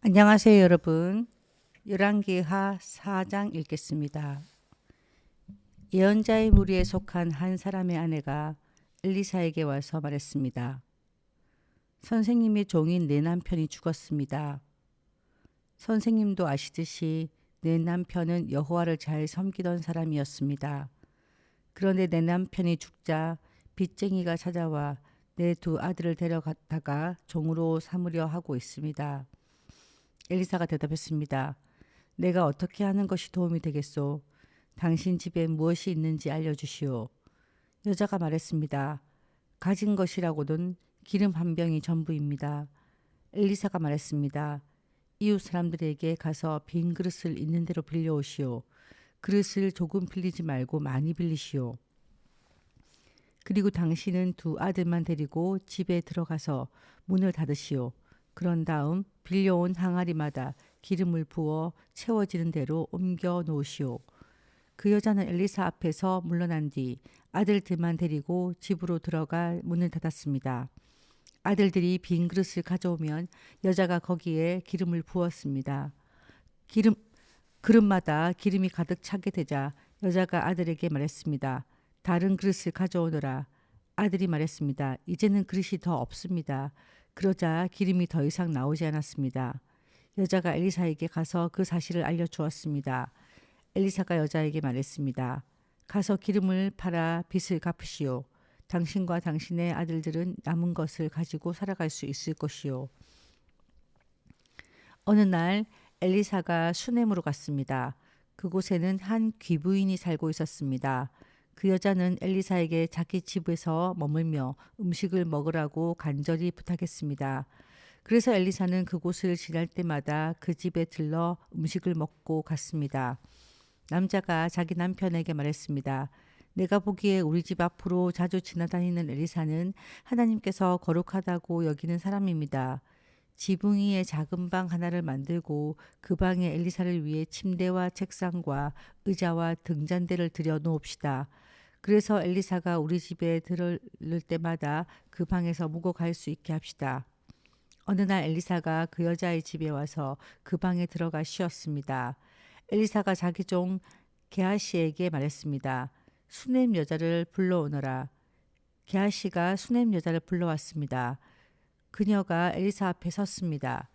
안녕하세요, 여러분. 열왕기하 4장 읽겠습니다. 예언자의 무리에 속한 한 사람의 아내가 엘리사에게 와서 말했습니다. 선생님의 종인 내 남편이 죽었습니다. 선생님도 아시듯이 내 남편은 여호와를 잘 섬기던 사람이었습니다. 그런데 내 남편이 죽자 빚쟁이가 찾아와 내 두 아들을 데려갔다가 종으로 삼으려 하고 있습니다. 엘리사가 대답했습니다. 내가 어떻게 하는 것이 도움이 되겠소? 당신 집에 무엇이 있는지 알려주시오. 여자가 말했습니다. 가진 것이라고는 기름 한 병이 전부입니다. 엘리사가 말했습니다. 이웃 사람들에게 가서 빈 그릇을 있는 대로 빌려오시오. 그릇을 조금 빌리지 말고 많이 빌리시오. 그리고 당신은 두 아들만 데리고 집에 들어가서 문을 닫으시오. 그런 다음 빌려온 항아리마다 기름을 부어 채워지는 대로 옮겨 놓으시오. 그 여자는 엘리사 앞에서 물러난 뒤 아들들만 데리고 집으로 들어가 문을 닫았습니다. 아들들이 빈 그릇을 가져오면 여자가 거기에 기름을 부었습니다. 그릇마다 기름이 가득 차게 되자 여자가 아들에게 말했습니다. 다른 그릇을 가져오너라. 아들이 말했습니다. 이제는 그릇이 더 없습니다. 그러자 기름이 더 이상 나오지 않았습니다. 여자가 엘리사에게 가서 그 사실을 알려주었습니다. 엘리사가 여자에게 말했습니다. 가서 기름을 팔아 빚을 갚으시오. 당신과 당신의 아들들은 남은 것을 가지고 살아갈 수 있을 것이오. 어느 날 엘리사가 수넴으로 갔습니다. 그곳에는 한 귀부인이 살고 있었습니다. 그 여자는 엘리사에게 자기 집에서 머물며 음식을 먹으라고 간절히 부탁했습니다. 그래서 엘리사는 그곳을 지날 때마다 그 집에 들러 음식을 먹고 갔습니다. 남자가 자기 남편에게 말했습니다. 내가 보기에 우리 집 앞으로 자주 지나다니는 엘리사는 하나님께서 거룩하다고 여기는 사람입니다. 지붕 위에 작은 방 하나를 만들고 그 방에 엘리사를 위해 침대와 책상과 의자와 등잔대를 들여 놓읍시다. 그래서 엘리사가 우리 집에 들을 때마다 그 방에서 묵어 갈 수 있게 합시다. 어느 날 엘리사가 그 여자의 집에 와서 그 방에 들어가 쉬었습니다. 엘리사가 자기 종 게하시에게 말했습니다. 수넴 여자를 불러오너라. 게하시가 수넴 여자를 불러왔습니다. 그녀가 엘리사 앞에 섰습니다.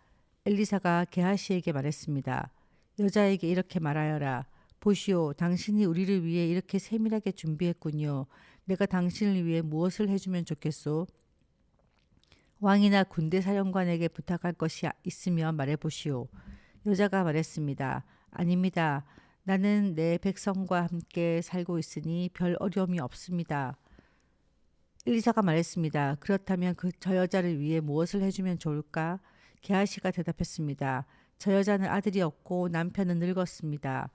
엘리사가 게하시에게 말했습니다. 여자에게 이렇게 말하여라. 보시오, 당신이 우리를 위해 이렇게 세밀하게 준비했군요. 내가 당신을 위해 무엇을 해주면 좋겠소? 왕이나 군대 사령관에게 부탁할 것이 있으면 말해보시오. 여자가 말했습니다. 아닙니다. 나는 내 백성과 함께 살고 있으니 별 어려움이 없습니다. 엘리사가 말했습니다. 그렇다면 저 여자를 위해 무엇을 해주면 좋을까? 게하시가 대답했습니다. 저 여자는 아들이 없고 남편은 늙었습니다.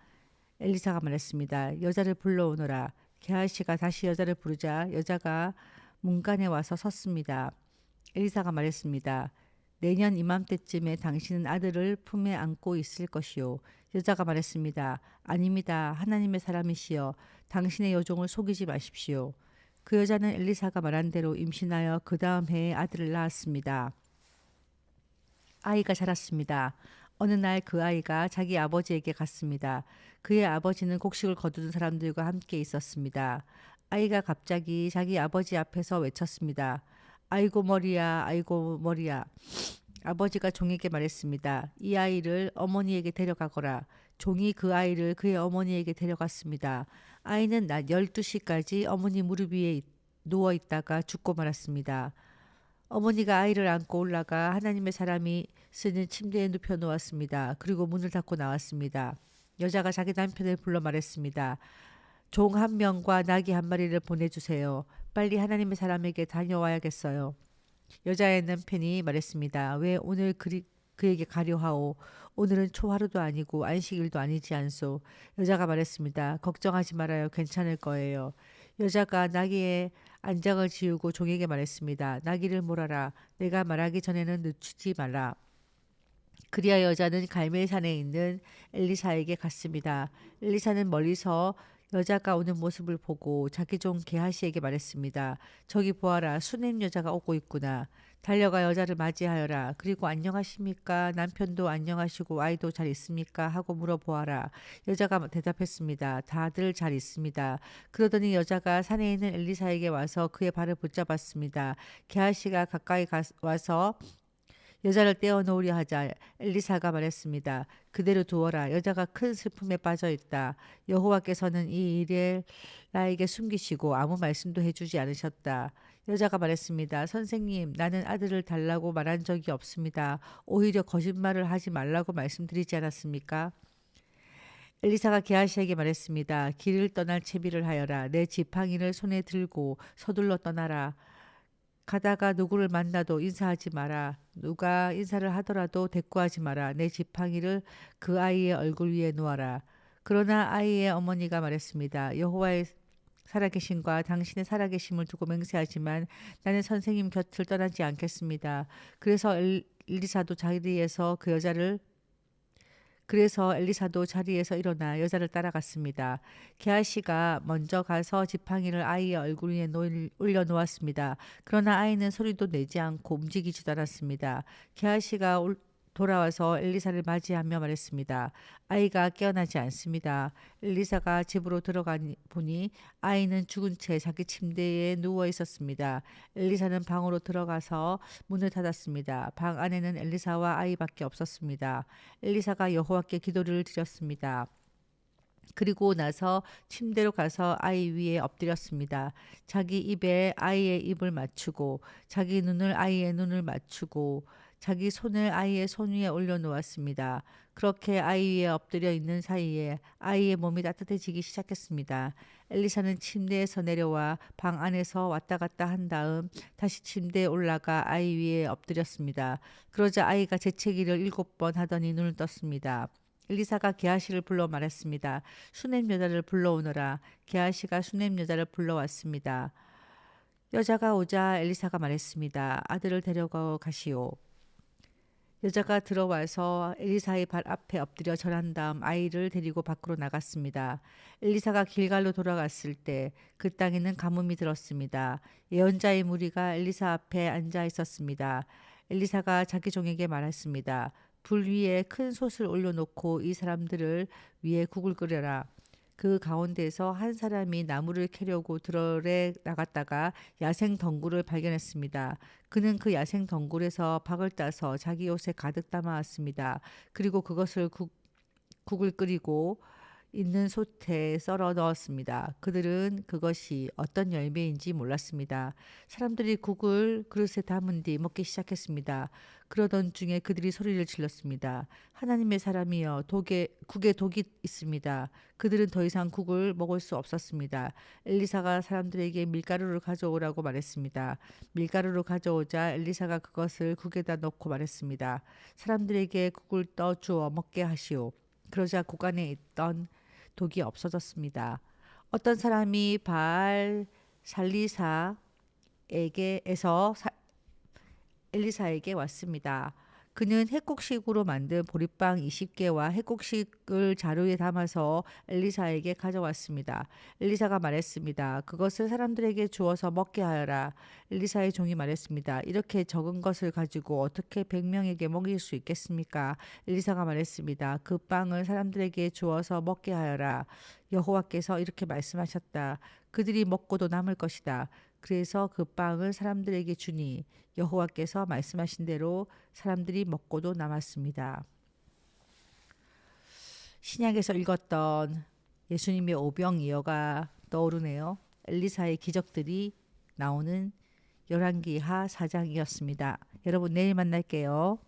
엘리사가 말했습니다. 여자를 불러오너라. 게하시가 다시 여자를 부르자 여자가 문간에 와서 섰습니다. 엘리사가 말했습니다. 내년 이맘때쯤에 당신은 아들을 품에 안고 있을 것이요. 여자가 말했습니다. 아닙니다. 하나님의 사람이시여. 당신의 여종을 속이지 마십시오. 그 여자는 엘리사가 말한 대로 임신하여 그 다음 해에 아들을 낳았습니다. 아이가 자랐습니다. 어느 날 그 아이가 자기 아버지에게 갔습니다. 그의 아버지는 곡식을 거두는 사람들과 함께 있었습니다. 아이가 갑자기 자기 아버지 앞에서 외쳤습니다. 아이고 머리야, 아이고 머리야. 아버지가 종에게 말했습니다. 이 아이를 어머니에게 데려가거라. 종이 그 아이를 그의 어머니에게 데려갔습니다. 아이는 낮 12시까지 어머니 무릎 위에 누워 있다가 죽고 말았습니다. 어머니가 아이를 안고 올라가 하나님의 사람이 쓰는 침대에 눕혀 놓았습니다. 그리고 문을 닫고 나왔습니다. 여자가 자기 남편을 불러 말했습니다. 종 한 명과 나귀 한 마리를 보내주세요. 빨리 하나님의 사람에게 다녀와야겠어요. 여자의 남편이 말했습니다. 왜 오늘 그에게 가려 하오? 오늘은 초하루도 아니고 안식일도 아니지 않소. 여자가 말했습니다. 걱정하지 말아요. 괜찮을 거예요. 여자가 나귀의 안장을 지우고 종에게 말했습니다. 나귀를 몰아라. 내가 말하기 전에는 늦추지 말라. 그리하여 여자는 갈멜산에 있는 엘리사에게 갔습니다. 엘리사는 멀리서 여자가 오는 모습을 보고 자기 종 게하시에게 말했습니다. 저기 보아라, 수냄 여자가 오고 있구나. 달려가 여자를 맞이하여라. 그리고 안녕하십니까? 남편도 안녕하시고 아이도 잘 있습니까? 하고 물어보아라. 여자가 대답했습니다. 다들 잘 있습니다. 그러더니 여자가 산에 있는 엘리사에게 와서 그의 발을 붙잡았습니다. 게하시가 가까이 와서 여자를 떼어놓으려 하자 엘리사가 말했습니다. 그대로 두어라. 여자가 큰 슬픔에 빠져 있다. 여호와께서는 이 일을 나에게 숨기시고 아무 말씀도 해주지 않으셨다. 여자가 말했습니다. 선생님, 나는 아들을 달라고 말한 적이 없습니다. 오히려 거짓말을 하지 말라고 말씀드리지 않았습니까? 엘리사가 게하시에게 말했습니다. 길을 떠날 채비를 하여라. 내 지팡이를 손에 들고 서둘러 떠나라. 가다가 누구를 만나도 인사하지 마라. 누가 인사를 하더라도 대꾸하지 마라. 내 지팡이를 그 아이의 얼굴 위에 놓아라. 그러나 아이의 어머니가 말했습니다. 여호와의 살아계심과 당신의 살아계심을 두고 맹세하지만 나는 선생님 곁을 떠나지 않겠습니다. 그래서 엘리사도 자리에서 일어나 여자를 따라갔습니다. 게하시가 먼저 가서 지팡이를 아이의 얼굴 위에 올려놓았습니다. 그러나 아이는 소리도 내지 않고 움직이지도 않았습니다. 게하시가 돌아와서 엘리사를 맞이하며 말했습니다. 아이가 깨어나지 않습니다. 엘리사가 집으로 들어가 보니 아이는 죽은 채 자기 침대에 누워 있었습니다. 엘리사는 방으로 들어가서 문을 닫았습니다. 방 안에는 엘리사와 아이밖에 없었습니다. 엘리사가 여호와께 기도를 드렸습니다. 그리고 나서 침대로 가서 아이 위에 엎드렸습니다. 자기 입에 아이의 입을 맞추고 자기 눈을 아이의 눈을 맞추고 자기 손을 아이의 손 위에 올려놓았습니다. 그렇게 아이 위에 엎드려 있는 사이에 아이의 몸이 따뜻해지기 시작했습니다. 엘리사는 침대에서 내려와 방 안에서 왔다 갔다 한 다음 다시 침대에 올라가 아이 위에 엎드렸습니다. 그러자 아이가 재채기를 7번 하더니 눈을 떴습니다. 엘리사가 게하시를 불러 말했습니다. 수냄 여자를 불러오너라. 게하시가 수냄 여자를 불러왔습니다. 여자가 오자 엘리사가 말했습니다. 아들을 데려가 가시오. 여자가 들어와서 엘리사의 발 앞에 엎드려 절한 다음 아이를 데리고 밖으로 나갔습니다. 엘리사가 길갈로 돌아갔을 때 그 땅에는 가뭄이 들었습니다. 예언자의 무리가 엘리사 앞에 앉아 있었습니다. 엘리사가 자기 종에게 말했습니다. 불 위에 큰 솥을 올려놓고 이 사람들을 위해 국을 끓여라. 그 가운데서 한 사람이 나무를 캐려고 들에 나갔다가 야생 덩굴을 발견했습니다. 그는 그 야생 덩굴에서 박을 따서 자기 옷에 가득 담아왔습니다. 그리고 그것을 국을 끓이고 있는 솥에 썰어 넣었습니다. 그들은 그것이 어떤 열매인지 몰랐습니다. 사람들이 국을 그릇에 담은 뒤 먹기 시작했습니다. 그러던 중에 그들이 소리를 질렀습니다. 하나님의 사람이여, 국에 독이 있습니다. 그들은 더 이상 국을 먹을 수 없었습니다. 엘리사가 사람들에게 밀가루를 가져오라고 말했습니다. 밀가루를 가져오자 엘리사가 그것을 국에다 넣고 말했습니다. 사람들에게 국을 떠 주어 먹게 하시오. 그러자 국 안에 있던 독이 없어졌습니다. 어떤 사람이 바알 살리사에게에서 엘리사에게 왔습니다. 그는 핵곡식으로 만든 보리빵 20개와 핵곡식을 자루에 담아서 엘리사에게 가져왔습니다. 엘리사가 말했습니다. 그것을 사람들에게 주어서 먹게 하여라. 엘리사의 종이 말했습니다. 이렇게 적은 것을 가지고 어떻게 100명에게 먹일 수 있겠습니까? 엘리사가 말했습니다. 그 빵을 사람들에게 주어서 먹게 하여라. 여호와께서 이렇게 말씀하셨다. 그들이 먹고도 남을 것이다. 그래서 그 빵을 사람들에게 주니 여호와께서 말씀하신 대로 사람들이 먹고도 남았습니다. 신약에서 읽었던 예수님의 오병이어가 떠오르네요. 엘리사의 기적들이 나오는 열왕기하 4장이었습니다. 여러분 내일 만날게요.